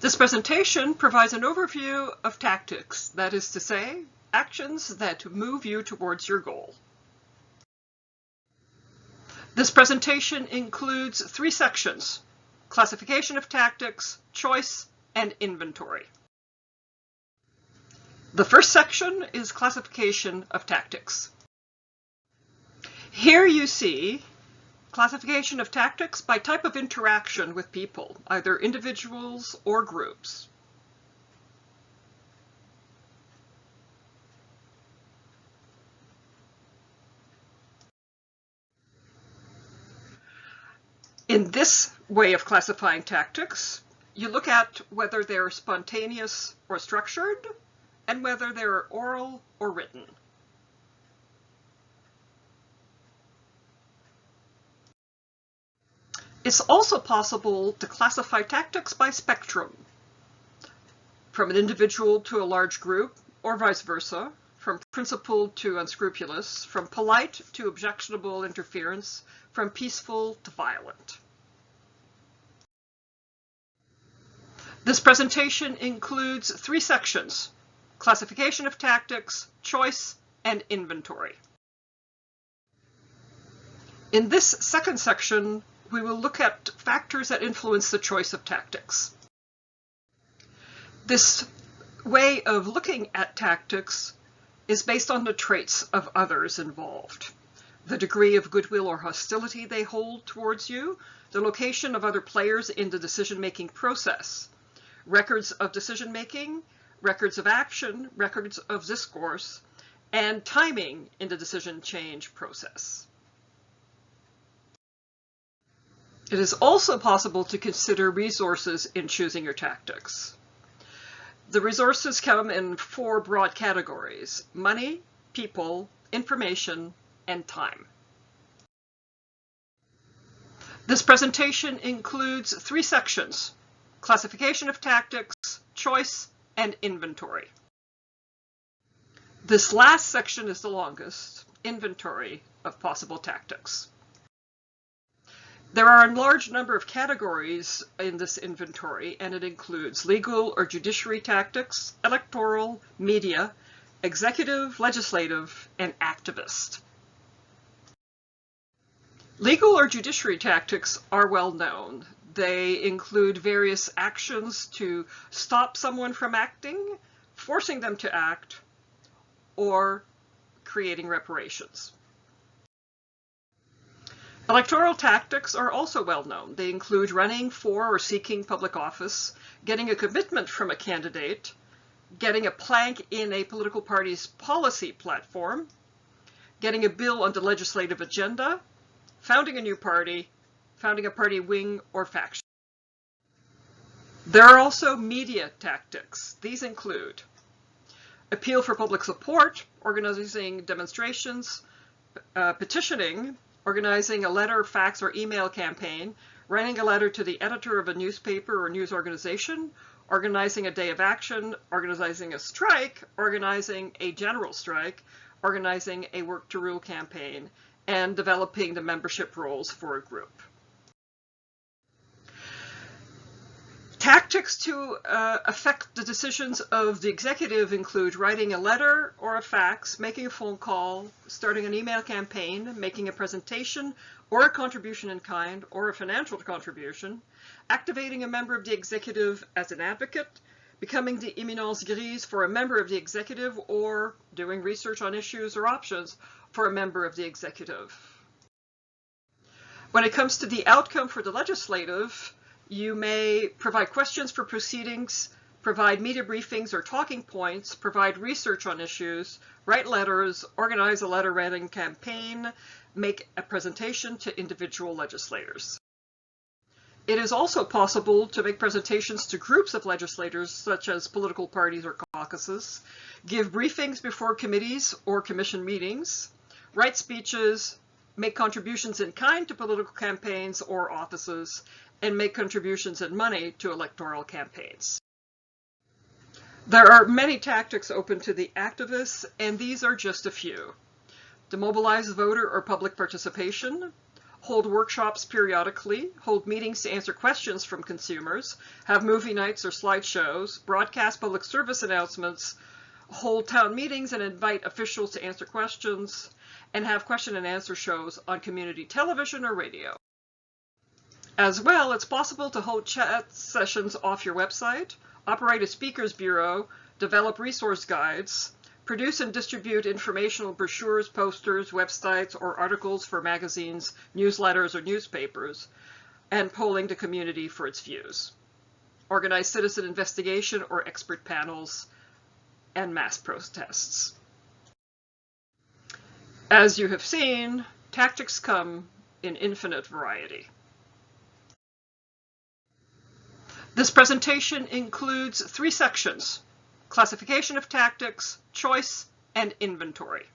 This presentation provides an overview of tactics, that is to say, actions that move you towards your goal. This presentation includes 3 sections: classification of tactics, choice, and inventory. The first section is classification of tactics. Here you see classification of tactics by type of interaction with people, either individuals or groups. In this way of classifying tactics, you look at whether they're spontaneous or structured, and whether they're oral or written. It's also possible to classify tactics by spectrum, from an individual to a large group, or vice versa, from principled to unscrupulous, from polite to objectionable interference, from peaceful to violent. This presentation includes 3 sections: classification of tactics, choice, and inventory. In this second section, we will look at factors that influence the choice of tactics. This way of looking at tactics is based on the traits of others involved, the degree of goodwill or hostility they hold towards you, the location of other players in the decision-making process, records of decision-making, records of action, records of discourse, and timing in the decision change process. It is also possible to consider resources in choosing your tactics. The resources come in 4 broad categories: money, people, information, and time. This presentation includes 3 sections: classification of tactics, choice, and inventory. This last section is the longest: inventory of possible tactics. There are a large number of categories in this inventory, and it includes legal or judiciary tactics, electoral, media, executive, legislative, and activist. Legal or judiciary tactics are well known. They include various actions to stop someone from acting, forcing them to act, or creating reparations. Electoral tactics are also well known. They include running for or seeking public office, getting a commitment from a candidate, getting a plank in a political party's policy platform, getting a bill on the legislative agenda, founding a new party, founding a party wing or faction. There are also media tactics. These include appeal for public support, organizing demonstrations, petitioning, organizing a letter, fax, or email campaign, writing a letter to the editor of a newspaper or news organization, organizing a day of action, organizing a strike, organizing a general strike, organizing a work to rule campaign, and developing the membership roles for a group. Tactics to affect the decisions of the executive include writing a letter or a fax, making a phone call, starting an email campaign, making a presentation or a contribution in kind or a financial contribution, activating a member of the executive as an advocate, becoming the éminence grise for a member of the executive, or doing research on issues or options for a member of the executive. When it comes to the outcome for the legislative, you may provide questions for proceedings, provide media briefings or talking points, provide research on issues, write letters, organize a letter writing campaign, make a presentation to individual legislators. It is also possible to make presentations to groups of legislators, such as political parties or caucuses, give briefings before committees or commission meetings, write speeches, make contributions in kind to political campaigns or offices, and make contributions in money to electoral campaigns. There are many tactics open to the activists, and these are just a few: to mobilize voter or public participation, hold workshops periodically, hold meetings to answer questions from consumers, have movie nights or slideshows, broadcast public service announcements, hold town meetings and invite officials to answer questions, and have question and answer shows on community television or radio. As well, it's possible to hold chat sessions off your website, operate a speakers bureau, develop resource guides, produce and distribute informational brochures, posters, websites, or articles for magazines, newsletters, or newspapers, and polling the community for its views. Organize citizen investigation or expert panels, and mass protests. As you have seen, tactics come in infinite variety. This presentation includes 3 sections: classification of tactics, choice, and inventory.